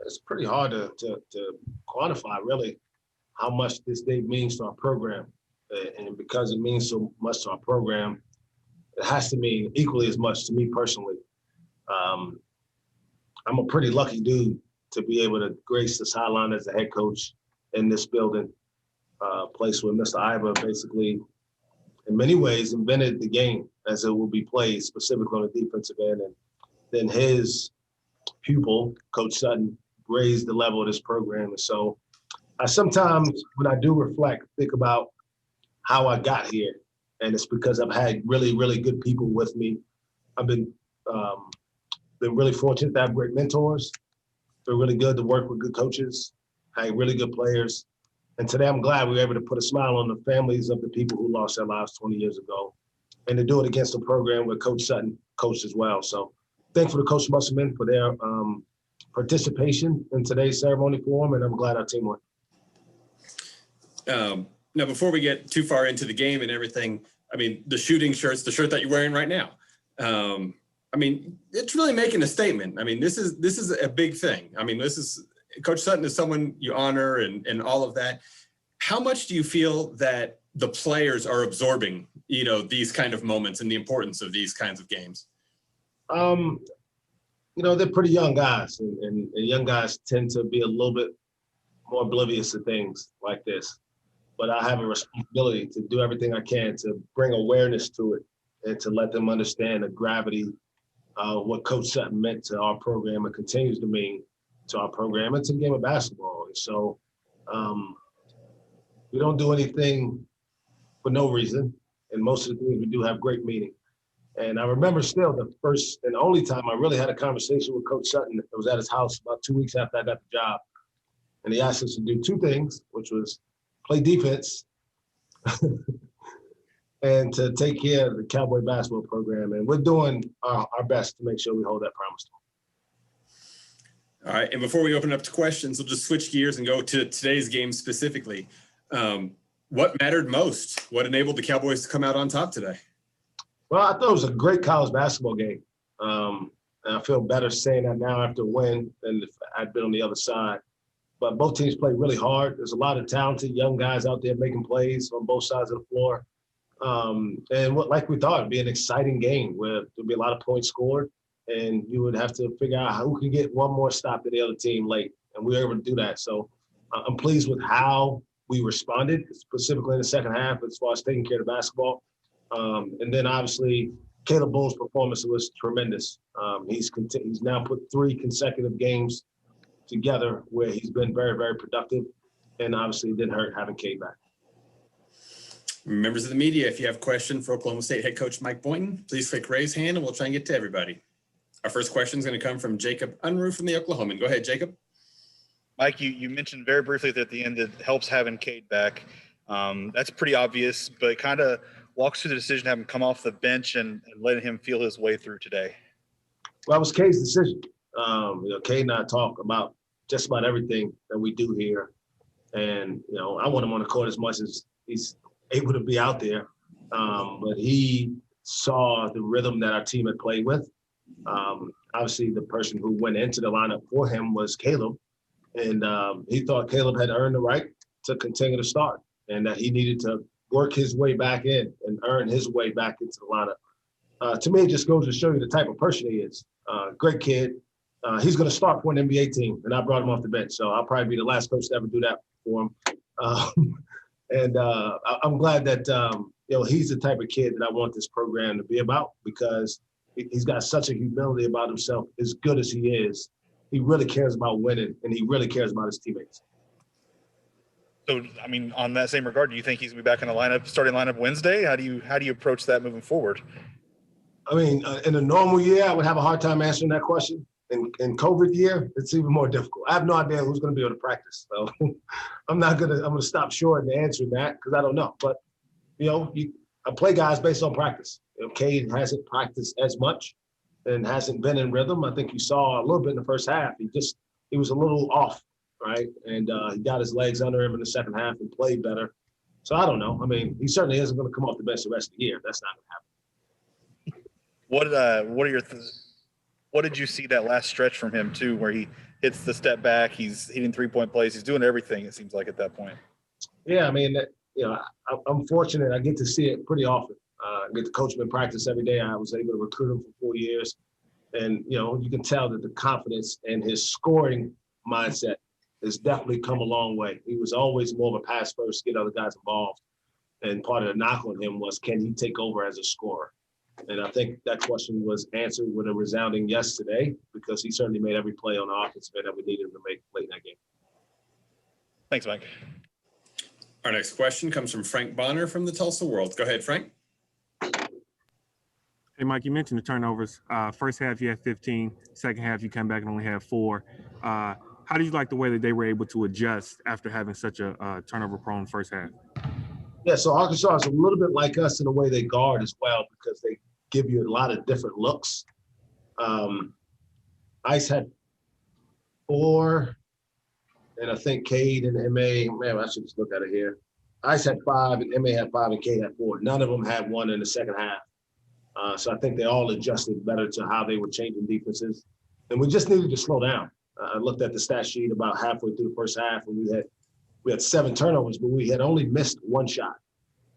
it's pretty hard to quantify really how much this day means to our program. And because it means so much to our program, it has to mean equally as much to me personally. I'm a pretty lucky dude to be able to grace the sideline as a head coach in this building, place where Mr. Iva basically, in many ways, invented the game as it will be played, specifically on the defensive end. And then his pupil, Coach Sutton, raised the level of this program. And so I sometimes, when I do reflect, think about how I got here. And it's because I've had really, really good people with me. I've been really fortunate to have great mentors. Been really good to work with good coaches, had really good players. And today I'm glad we were able to put a smile on the families of the people who lost their lives 20 years ago, and to do it against a program where Coach Sutton coached as well. So thankful to Coach Musselman for their participation in today's ceremony for him, and I'm glad our team won. Now, before we get too far into the game and everything, I mean, the shooting shirts, the shirt that you're wearing right now, I mean, it's really making a statement. I mean, this is a big thing. I mean, Coach Sutton is someone you honor and all of that. How much do you feel that the players are absorbing, these kind of moments and the importance of these kinds of games? They're pretty young guys, and young guys tend to be a little bit more oblivious to things like this. But I have a responsibility to do everything I can to bring awareness to it and to let them understand the gravity of what Coach Sutton meant to our program and continues to mean to our program and to the game of basketball. And so we don't do anything for no reason. And most of the things we do have great meaning. And I remember still the first and only time I really had a conversation with Coach Sutton. It was at his house about 2 weeks after I got the job. And he asked us to do two things, which was play defense and to take care of the Cowboy basketball program. And we're doing our best to make sure we hold that promise to him. All right, and before we open up to questions, we'll just switch gears and go to today's game specifically. What mattered most? What enabled the Cowboys to come out on top today? Well, I thought it was a great college basketball game. And I feel better saying that now after a win than if I'd been on the other side. But both teams played really hard. There's a lot of talented young guys out there making plays on both sides of the floor. And like we thought, it'd be an exciting game where there'd be a lot of points scored, and you would have to figure out who can get one more stop to the other team late. And we were able to do that. So I'm pleased with how we responded, specifically in the second half as far as taking care of the basketball. And then obviously Caleb Boone's performance was tremendous. He's now put 3 consecutive games together where he's been very, very productive, and obviously it didn't hurt having Cade back. Members of the media, if you have a question for Oklahoma State head coach Mike Boynton, please click raise hand and we'll try and get to everybody. Our first question is going to come from Jacob Unruh from the Oklahoman. Go ahead, Jacob. Mike, you mentioned very briefly at the end that it helps having Cade back. That's pretty obvious, but it kind of walks through the decision to have him come off the bench and letting him feel his way through today. Well, it was Cade's decision. Cade and I talk about just about everything that we do here. And, I want him on the court as much as he's able to be out there. But he saw the rhythm that our team had played with. Obviously, the person who went into the lineup for him was Caleb. And he thought Caleb had earned the right to continue to start and that he needed to work his way back in and earn his way back into the lineup. To me, it just goes to show you the type of person he is. Great kid. He's going to start for an NBA team, and I brought him off the bench. So I'll probably be the last coach to ever do that for him. And I'm glad that, he's the type of kid that I want this program to be about, because he's got such a humility about himself. As good as he is, he really cares about winning, and he really cares about his teammates. So, I mean, on that same regard, do you think he's going to be back in the starting lineup Wednesday? How do you approach that moving forward? I mean, in a normal year, I would have a hard time answering that question. In COVID year, it's even more difficult. I have no idea who's going to be able to practice. So I'm going to stop short in answering that because I don't know. But, I play guys based on practice. Cade hasn't practiced as much and hasn't been in rhythm. I think you saw a little bit in the first half. He was a little off, right? And he got his legs under him in the second half and played better. So I don't know. I mean, he certainly isn't going to come off the bench the rest of the year. That's not going to happen. What did you see that last stretch from him too, where he hits the step back. He's hitting 3-point plays. He's doing everything, it seems like, at that point. Yeah, I mean, I'm fortunate. I get to see it pretty often. I get to coach him in practice every day. I was able to recruit him for 4 years. And, you can tell that the confidence and his scoring mindset has definitely come a long way. He was always more of a pass first, get other guys involved. And part of the knock on him was, can he take over as a scorer? And I think that question was answered with a resounding yes today, because he certainly made every play on the offensive end that we needed him to make late in that game. Thanks, Mike. Our next question comes from Frank Bonner from the Tulsa World. Go ahead, Frank. Hey, Mike, you mentioned the turnovers. First half, you had 15. Second half, you come back and only have 4. How do you like the way that they were able to adjust after having such a turnover-prone first half? Yeah, so Arkansas is a little bit like us in the way they guard as well, because they give you a lot of different looks. Ice had 4, and I think Cade and MA, man, I should just look at it here. Ice had 5, and MA had 5, and Cade had 4. None of them had 1 in the second half. So I think they all adjusted better to how they were changing defenses. And we just needed to slow down. I looked at the stat sheet about halfway through the first half, and we had 7 turnovers, but we had only missed 1 shot.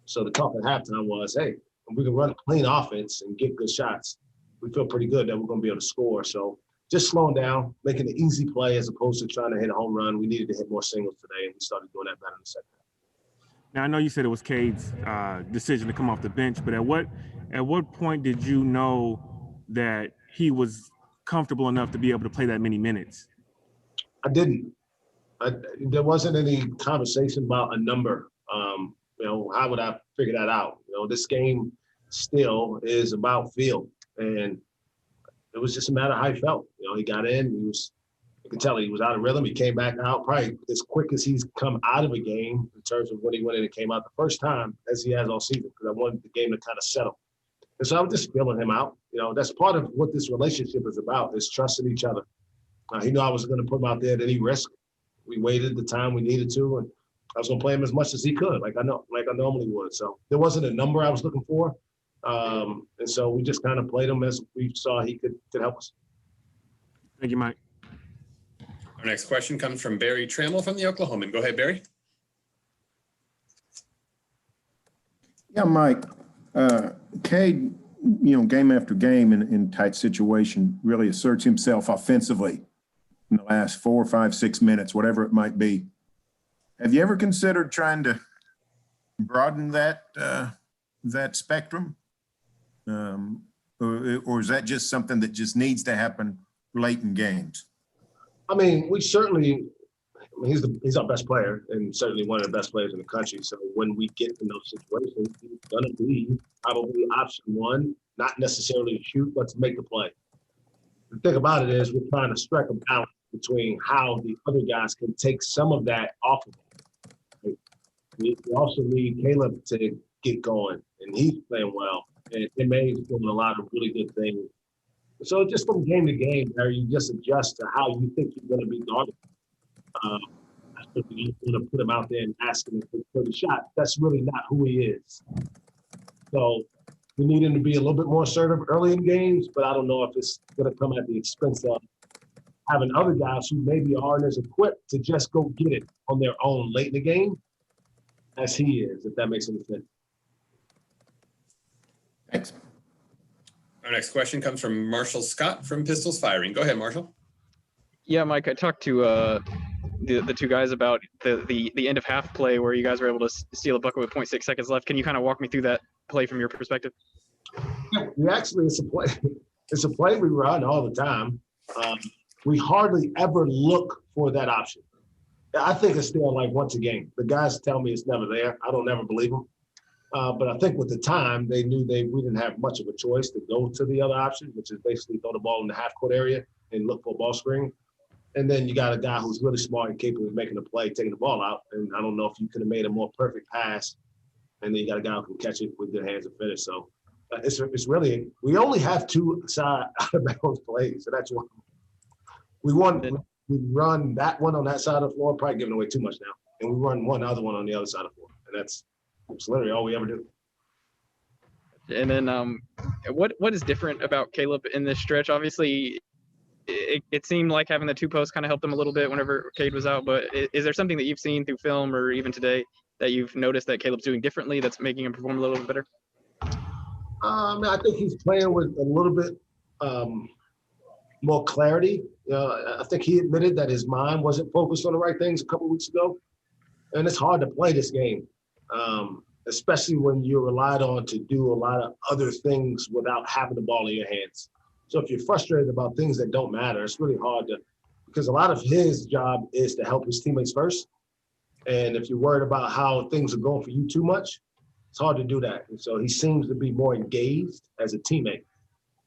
So the talk at halftime was, hey, if we can run a clean offense and get good shots, we feel pretty good that we're going to be able to score. So just slowing down, making an easy play as opposed to trying to hit a home run. We needed to hit more singles today, and we started doing that better in the second half. Now, I know you said it was Cade's decision to come off the bench, but at what point did you know that he was comfortable enough to be able to play that many minutes? I didn't. There wasn't any conversation about a number. How would I figure that out? This game still is about feel, and it was just a matter of how he felt. He got in. You could tell he was out of rhythm. He came back out probably as quick as he's come out of a game in terms of when he went in and came out the first time as he has all season, because I wanted the game to kind of settle. And so I was just feeling him out. That's part of what this relationship is about, is trusting each other. He knew I was going to put him out there at any risk. We waited the time we needed to, and I was going to play him as much as he could, like I normally would. So there wasn't a number I was looking for. And so we just kind of played him as we saw he could help us. Thank you, Mike. Our next question comes from Barry Trammell from the Oklahoman. Go ahead, Barry. Yeah, Mike. Cade, game after game in tight situation, really asserts himself offensively in the last 4, 5, 6 minutes, whatever it might be. Have you ever considered trying to broaden that spectrum? Or is that just something that just needs to happen late in games? I mean, he's our best player, and certainly one of the best players in the country. So when we get in those situations, he's going to be probably option 1, not necessarily shoot, but to make the play. The thing about it is we're trying to strike a balance between how the other guys can take some of that off of him. We also need Caleb to get going, and he's playing well. And MA's doing a lot of really good things. So just from game to game, Harry, you just adjust to how you think you're going to be guarded. I think you want to put him out there and ask him for the shot. That's really not who he is. So we need him to be a little bit more assertive early in games, but I don't know if it's going to come at the expense of having other guys who maybe aren't as equipped to just go get it on their own late in the game as he is, if that makes any sense. Thanks. Our next question comes from Marshall Scott from Pistols Firing. Go ahead, Marshall. Yeah, Mike, I talked to the 2 guys about the end of half play where you guys were able to steal a bucket with 0.6 seconds left. Can you kind of walk me through that play from your perspective? Yeah, it's a play we run all the time. We hardly ever look for that option. I think it's still like once a game. The guys tell me it's never there. I don't ever believe them. But I think with the time, they knew we didn't have much of a choice to go to the other option, which is basically throw the ball in the half-court area and look for a ball screen. And then you got a guy who's really smart and capable of making a play, taking the ball out. And I don't know if you could have made a more perfect pass. And then you got a guy who can catch it with good hands and finish. So it's really – we only have 2 side out-of-bounds plays, so that's one. We run that one on that side of the floor, probably giving away too much now. And we run one other one on the other side of the floor. And that's literally all we ever do. And then what is different about Caleb in this stretch? Obviously, it seemed like having the two posts kind of helped them a little bit whenever Cade was out. But is there something that you've seen through film or even today that you've noticed that Caleb's doing differently that's making him perform a little bit better? I think he's playing with a little bit more clarity. I think he admitted that his mind wasn't focused on the right things a couple of weeks ago. And it's hard to play this game, especially when you're relied on to do a lot of other things without having the ball in your hands. So if you're frustrated about things that don't matter, it's really hard to, because a lot of his job is to help his teammates first. And if you're worried about how things are going for you too much, it's hard to do that. And so he seems to be more engaged as a teammate.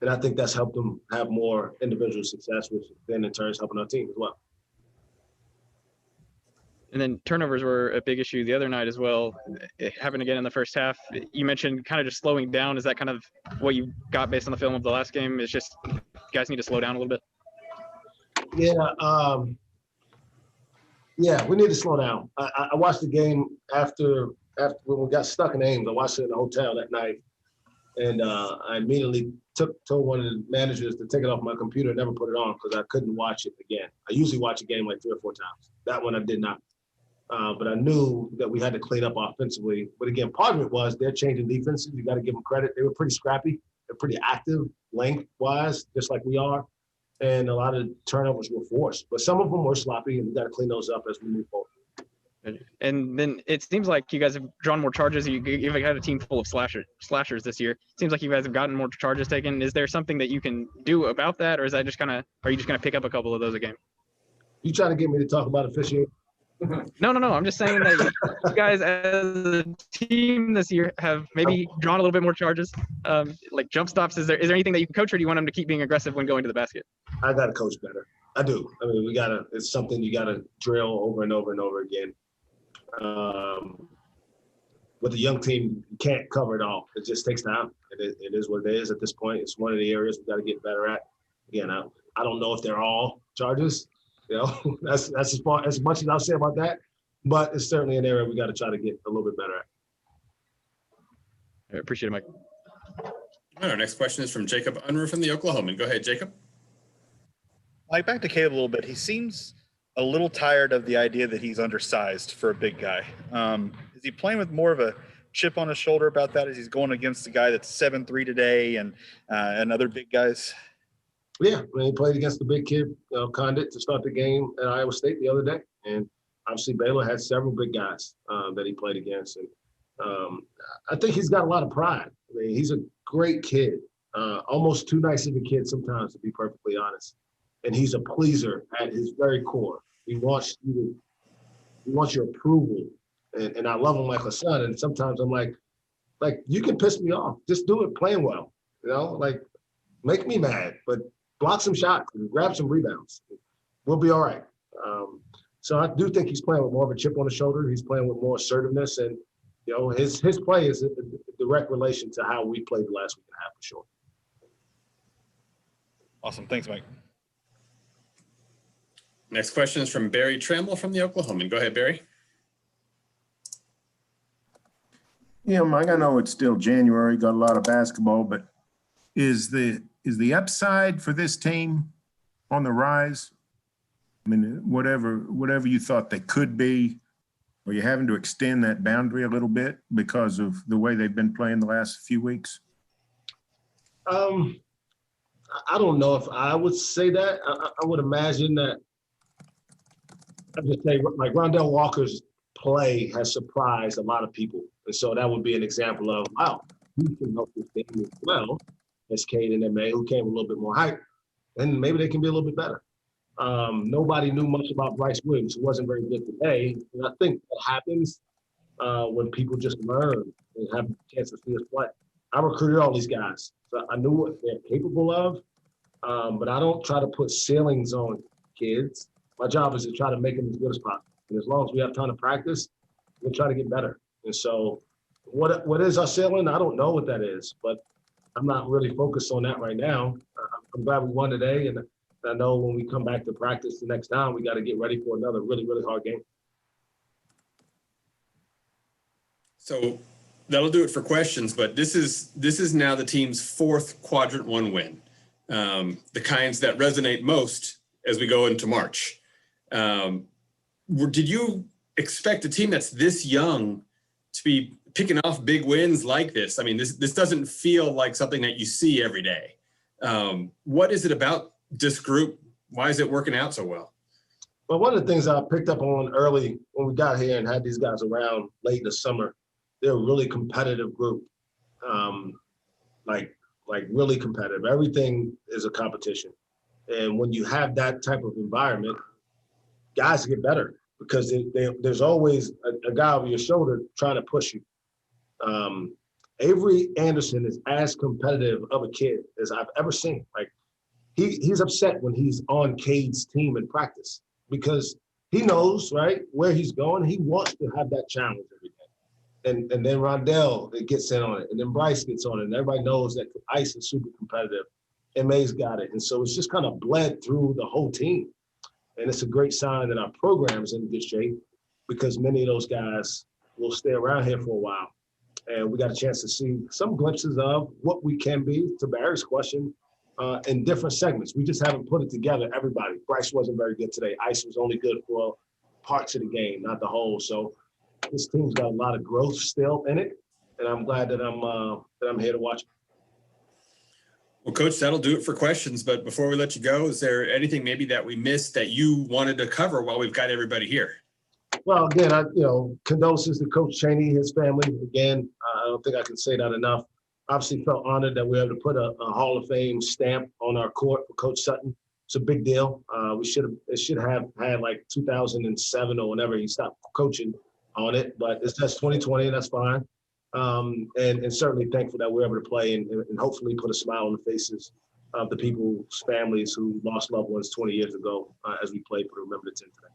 And I think that's helped him have more individual success, which then in turn is helping our team as well. And then turnovers were a big issue the other night as well. It happened again in the first half. You mentioned kind of just slowing down. Is that kind of what you got based on the film of the last game? It's just you guys need to slow down a little bit? Yeah, we need to slow down. I watched the game after when we got stuck in Ames. I watched it in the hotel that night, and I immediately told one of the managers to take it off my computer and never put it on because I couldn't watch it again. I usually watch a game like 3 or 4 times. That one I did not. But I knew that we had to clean up offensively. But again, part of it was they're changing defenses. You got to give them credit. They were pretty scrappy. They're pretty active length-wise, just like we are. And a lot of turnovers were forced. But some of them were sloppy, and we got to clean those up as we move forward. And then it seems like you guys have drawn more charges. You've had a team full of slashers this year. It seems like you guys have gotten more charges taken. Is there something that you can do about that, or is that just are you just going to pick up a couple of those a game? You trying to get me to talk about officiating? No. I'm just saying that you guys as a team this year have maybe drawn a little bit more charges, like jump stops. Is there anything that you can coach, or do you want them to keep being aggressive when going to the basket? I got to coach better. I do. I mean, it's something you got to drill over and over and over again. With a young team, you can't cover it all. It just takes time. It is what it is at this point. It's one of the areas we got to get better at. Again, I don't know if they're all charges. That's as much as I'll say about that. But it's certainly an area we got to try to get a little bit better at. I appreciate it, Mike. All right, our next question is from Jacob Unruh from the Oklahoman. Go ahead, Jacob. Mike, back to Caleb a little bit. He seems a little tired of the idea that he's undersized for a big guy. Is he playing with more of a chip on his shoulder about that as he's going against a guy that's 7'3" today and other big guys? Yeah, he played against the big kid, Condit, to start the game at Iowa State the other day. And obviously Baylor had several big guys that he played against. And I think he's got a lot of pride. I mean, he's a great kid, almost too nice of a kid sometimes, to be perfectly honest. And he's a pleaser at his very core. He wants your approval. And I love him like a son. And sometimes I'm like, you can piss me off. Just do it playing well. Make me mad, but block some shots and grab some rebounds. We'll be all right. So I do think he's playing with more of a chip on his shoulder. He's playing with more assertiveness. And, his play is a direct relation to how we played the last week and a half for sure. Awesome. Thanks, Mike. Next question is from Barry Trammell from the Oklahoman. Go ahead, Barry. Yeah, Mike, I know it's still January, got a lot of basketball, but is the upside for this team on the rise? I mean, whatever you thought they could be, are you having to extend that boundary a little bit because of the way they've been playing the last few weeks? I don't know if I would say that. I would imagine that I'd just say like Rondell Walker's play has surprised a lot of people. And so that would be an example of, wow, who can help this team as well as Cade and MA, who came a little bit more hype, and maybe they can be a little bit better. Nobody knew much about Bryce Williams, who wasn't very good today. And I think that happens when people just learn and have a chance to see us play. I recruited all these guys, so I knew what they're capable of, but I don't try to put ceilings on kids. My job is to try to make them as good as possible. And as long as we have time to practice, we'll try to get better. And so what is our ceiling? I don't know what that is, but I'm not really focused on that right now. I'm glad we won today, and I know when we come back to practice the next time, we got to get ready for another really, really hard game. So that'll do it for questions, but this is now the team's 4th quadrant 1 win. the kinds that resonate most as we go into March. Did you expect a team that's this young to be picking off big wins like this? I mean, this doesn't feel like something that you see every day. What is it about this group? Why is it working out so well? Well, one of the things I picked up on early when we got here and had these guys around late in the summer, they're a really competitive group. Like really competitive. Everything is a competition. And when you have that type of environment, guys get better because there's always a guy over your shoulder trying to push you. Avery Anderson is as competitive of a kid as I've ever seen. Like he's upset when he's on Cade's team in practice because he knows, right, where he's going. He wants to have that challenge every day. And then Rondell gets in on it, and then Bryce gets on it, and everybody knows that Ice is super competitive, and May's got it. And so it's just kind of bled through the whole team. And it's a great sign that our program is in good shape because many of those guys will stay around here for a while. And we got a chance to see some glimpses of what we can be, to Barry's question, in different segments. We just haven't put it together, everybody. Bryce wasn't very good today. Ice was only good for parts of the game, not the whole. So this team's got a lot of growth still in it, and I'm glad that I'm here to watch it. Well, Coach, that'll do it for questions. But before we let you go, is there anything maybe that we missed that you wanted to cover while we've got everybody here? Well, again, condolences to Coach Chaney, his family. Again, I don't think I can say that enough. Obviously felt honored that we were able to put a Hall of Fame stamp on our court for Coach Sutton. It's a big deal. It should have had like 2007 or whenever he stopped coaching on it, but that's 2020, and that's fine. And certainly thankful that we're able to play and hopefully put a smile on the faces of the people's families who lost loved ones 20 years ago as we play for the Remember the 10 today.